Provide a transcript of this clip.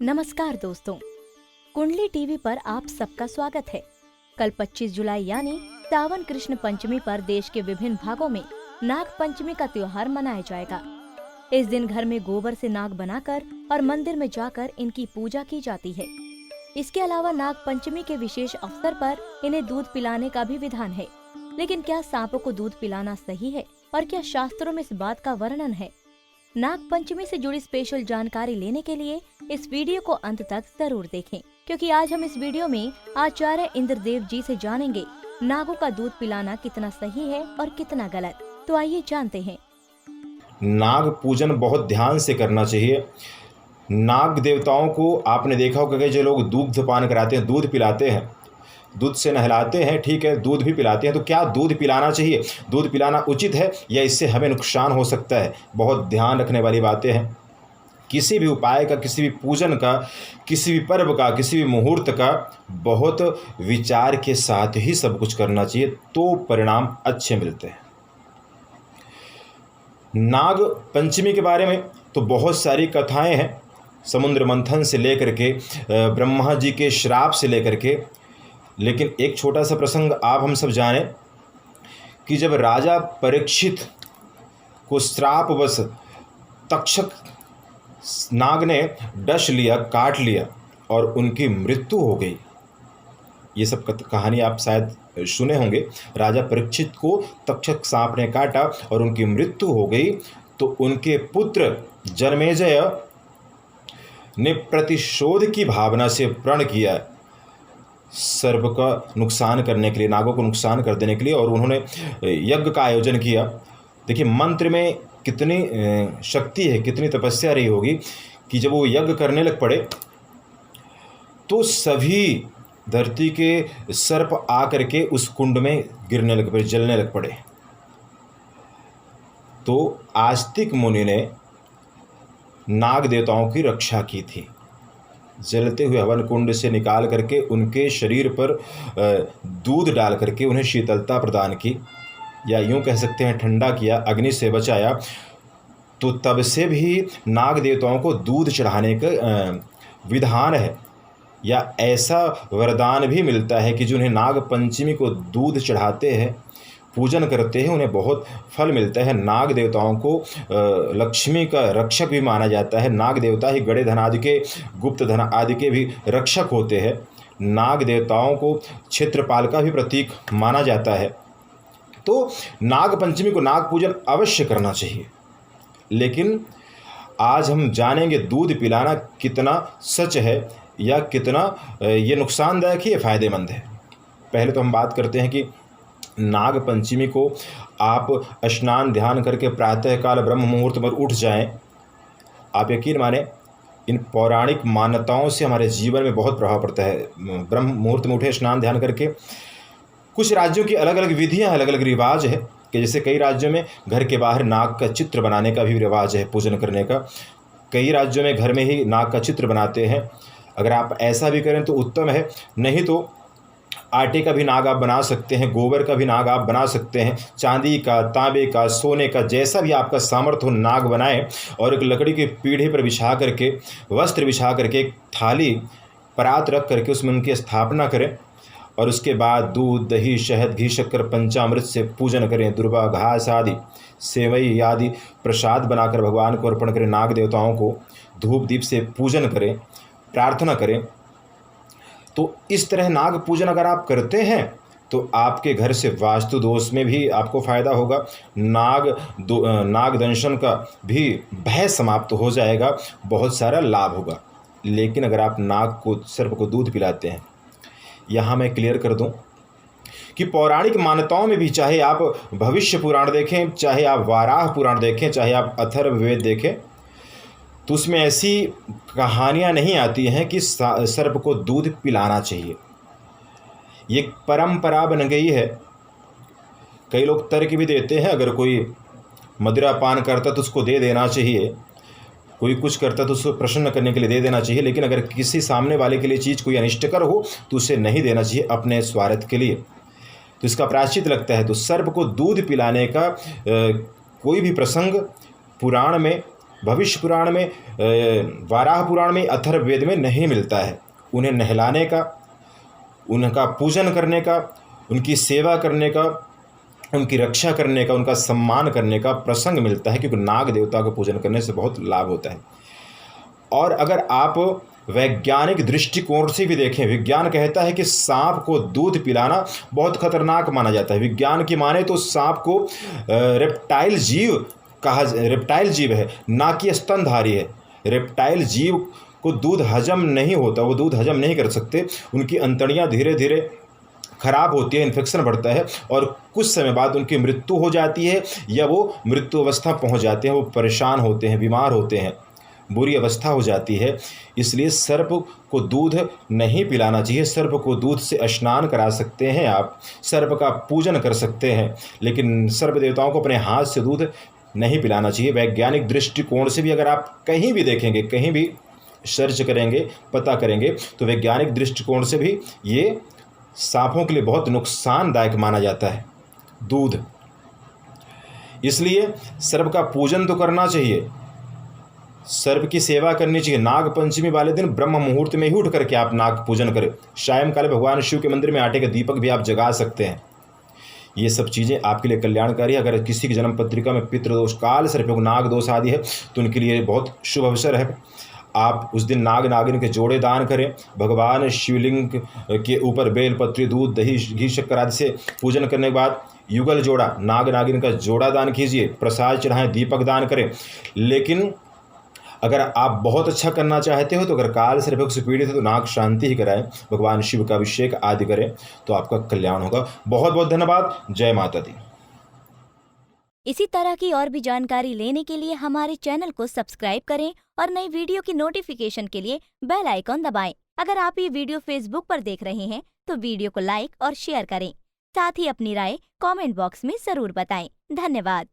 नमस्कार दोस्तों, कुंडली टीवी पर आप सबका स्वागत है। कल 25 जुलाई यानी सावन कृष्ण पंचमी पर देश के विभिन्न भागों में नाग पंचमी का त्योहार मनाया जाएगा। इस दिन घर में गोबर से नाग बनाकर और मंदिर में जाकर इनकी पूजा की जाती है। इसके अलावा नाग पंचमी के विशेष अवसर पर इन्हें दूध पिलाने का भी विधान है। लेकिन क्या सांपों को दूध पिलाना सही है और क्या शास्त्रों में इस बात का वर्णन है? नाग पंचमी से जुड़ी स्पेशल जानकारी लेने के लिए इस वीडियो को अंत तक जरूर देखें, क्योंकि आज हम इस वीडियो में आचार्य इंद्रदेव जी से जानेंगे नागों का दूध पिलाना कितना सही है और कितना गलत। तो आइए जानते हैं। नाग पूजन बहुत ध्यान से करना चाहिए। नाग देवताओं को आपने देखा होगा कि जो लोग दूध पान कराते हैं, दूध पिलाते हैं, दूध से नहलाते हैं, ठीक है, दूध भी पिलाते हैं, तो क्या दूध पिलाना चाहिए? दूध पिलाना उचित है या इससे हमें नुकसान हो सकता है? बहुत ध्यान रखने वाली बातें हैं। किसी भी उपाय का, किसी भी पूजन का, किसी भी पर्व का, किसी भी मुहूर्त का बहुत विचार के साथ ही सब कुछ करना चाहिए, तो परिणाम अच्छे मिलते हैं। नाग पंचमी के बारे में तो बहुत सारी कथाएं हैं, समुद्र मंथन से लेकर के ब्रह्मा जी के श्राप से लेकर के। लेकिन एक छोटा सा प्रसंग आप हम सब जानें कि जब राजा परीक्षित को श्रापवश तक्षक नाग ने डस लिया, काट लिया और उनकी मृत्यु हो गई। ये सब कहानी आप शायद सुने होंगे। राजा परीक्षित को तक्षक सांप ने काटा और उनकी मृत्यु हो गई, तो उनके पुत्र जन्मेजय ने प्रतिशोध की भावना से प्रण किया सर्प का नुकसान करने के लिए, नागों को नुकसान कर देने के लिए, और उन्होंने यज्ञ का आयोजन किया। देखिए मंत्र में कितनी शक्ति है, कितनी तपस्या रही होगी कि जब वो यज्ञ करने लग पड़े तो सभी धरती के सर्प आकर के उस कुंड में गिरने लग पड़े, जलने लग पड़े। तो आस्तिक मुनि ने नाग देवताओं की रक्षा की थी। जलते हुए हवन कुंड से निकाल करके उनके शरीर पर दूध डाल करके उन्हें शीतलता प्रदान की, या यूं कह सकते हैं ठंडा किया, अग्नि से बचाया। तो तब से भी नाग देवताओं को दूध चढ़ाने का विधान है, या ऐसा वरदान भी मिलता है कि जिन्हें नाग पंचमी को दूध चढ़ाते हैं, पूजन करते हैं, उन्हें बहुत फल मिलता है। नाग देवताओं को लक्ष्मी का रक्षक भी माना जाता है। नाग देवता ही गड़े धन आदि के, गुप्त धन आदि के भी रक्षक होते हैं। नाग देवताओं को क्षेत्रपाल का भी प्रतीक माना जाता है। तो नाग पंचमी को नाग पूजन अवश्य करना चाहिए। लेकिन आज हम जानेंगे दूध पिलाना कितना सच है या कितना ये नुकसानदायक है या फ़ायदेमंद है। पहले तो हम बात करते हैं कि नाग पंचमी को आप स्नान ध्यान करके प्रातःकाल ब्रह्म मुहूर्त पर उठ जाएं। आप यकीन माने, इन पौराणिक मान्यताओं से हमारे जीवन में बहुत प्रभाव पड़ता है। ब्रह्म मुहूर्त में उठे स्नान ध्यान करके। कुछ राज्यों की अलग अलग विधियां, अलग अलग रिवाज है कि जैसे कई राज्यों में घर के बाहर नाग का चित्र बनाने का भी रिवाज है, पूजन करने का। कई राज्यों में घर में ही नाग का चित्र बनाते हैं। अगर आप ऐसा भी करें तो उत्तम है, नहीं तो आटे का भी नाग आप बना सकते हैं, गोबर का भी नाग आप बना सकते हैं, चांदी का, तांबे का, सोने का, जैसा भी आपका सामर्थ्य हो नाग बनाएं, और एक लकड़ी के पीढ़े पर बिछा करके, वस्त्र बिछा करके, एक थाली परात रख करके उसमें उनकी स्थापना करें, और उसके बाद दूध, दही, शहद, घी, शक्कर, पंचामृत से पूजन करें। दुर्वा, घास आदि, सेवई आदि प्रसाद बनाकर भगवान को अर्पण करें। नाग देवताओं को धूप दीप से पूजन करें, प्रार्थना करें। तो इस तरह नाग पूजन अगर आप करते हैं तो आपके घर से वास्तु दोष में भी आपको फ़ायदा होगा। नाग दंशन का भी भय समाप्त हो जाएगा, बहुत सारा लाभ होगा। लेकिन अगर आप नाग को, सर्प को दूध पिलाते हैं, यहाँ मैं क्लियर कर दूं कि पौराणिक मान्यताओं में भी, चाहे आप भविष्य पुराण देखें, चाहे आप वाराह पुराण देखें, चाहे आप अथर्ववेद देखें, तो उसमें ऐसी कहानियाँ नहीं आती हैं कि सर्प को दूध पिलाना चाहिए। ये परंपरा बन गई है। कई लोग तर्क भी देते हैं, अगर कोई मदिरा पान करता तो उसको दे देना चाहिए, कोई कुछ करता तो उसको प्रसन्न करने के लिए दे देना चाहिए। लेकिन अगर किसी सामने वाले के लिए चीज़ कोई अनिष्टकर हो तो उसे नहीं देना चाहिए अपने स्वार्थ के लिए, तो इसका प्रायश्चित लगता है। तो सर्प को दूध पिलाने का कोई भी प्रसंग पुराण में भविष्य पुराण में, वाराह पुराण में, अथर्ववेद में नहीं मिलता है। उन्हें नहलाने का, उनका पूजन करने का, उनकी सेवा करने का, उनकी रक्षा करने का, उनका सम्मान करने का प्रसंग मिलता है, क्योंकि नाग देवता का पूजन करने से बहुत लाभ होता है। और अगर आप वैज्ञानिक दृष्टिकोण से भी देखें, विज्ञान कहता है कि सांप को दूध पिलाना बहुत खतरनाक माना जाता है। विज्ञान की माने तो सांप को रेप्टाइल जीव है, ना कि स्तनधारी है। रेप्टाइल जीव को दूध हजम नहीं होता, वो दूध हजम नहीं कर सकते, उनकी अंतड़ियाँ धीरे धीरे खराब होती है, इन्फेक्शन बढ़ता है और कुछ समय बाद उनकी मृत्यु हो जाती है, या वो मृत्यु अवस्था पहुंच जाते हैं, वो परेशान होते हैं, बीमार होते हैं, बुरी अवस्था हो जाती है। इसलिए सर्प को दूध नहीं पिलाना चाहिए। सर्प को दूध से स्नान करा सकते हैं आप, सर्प का पूजन कर सकते हैं, लेकिन सर्प देवताओं को अपने हाथ से दूध नहीं पिलाना चाहिए। वैज्ञानिक दृष्टिकोण से भी अगर आप कहीं भी देखेंगे, कहीं भी सर्च करेंगे, पता करेंगे, तो वैज्ञानिक दृष्टिकोण से भी ये सांपों के लिए बहुत नुकसानदायक माना जाता है दूध। इसलिए सर्प का पूजन तो करना चाहिए, सर्प की सेवा करनी चाहिए। नाग पंचमी वाले दिन ब्रह्म मुहूर्त में ही उठ करके आप नाग पूजन करें। सायंकाल भगवान शिव के मंदिर में आटे का दीपक भी आप जगा सकते हैं। ये सब चीज़ें आपके लिए कल्याणकारी है। अगर किसी की जन्म पत्रिका में पितृदोष, काल सर्पयोग, नाग दोष आदि है तो उनके लिए बहुत शुभ अवसर है। आप उस दिन नाग नागिन के जोड़े दान करें। भगवान शिवलिंग के ऊपर बेलपत्री, दूध, दही, घी, शक्कर आदि से पूजन करने के बाद युगल जोड़ा, नाग नागिन का जोड़ा दान कीजिए, प्रसाद चढ़ाएं, दीपक दान करें। लेकिन अगर आप बहुत अच्छा करना चाहते हो तो अगर काल सर्पयोग से पीड़ित है तो नाग शांति ही कराएं, भगवान शिव का अभिषेक आदि करें तो आपका कल्याण होगा। बहुत बहुत धन्यवाद। जय माता दी। इसी तरह की और भी जानकारी लेने के लिए हमारे चैनल को सब्सक्राइब करें और नई वीडियो की नोटिफिकेशन के लिए बेल आइकॉन दबाएं। अगर आप ये वीडियो फेसबुक पर देख रहे हैं तो वीडियो को लाइक और शेयर करें। साथ ही अपनी राय कमेंट बॉक्स में जरूर बताएं। धन्यवाद।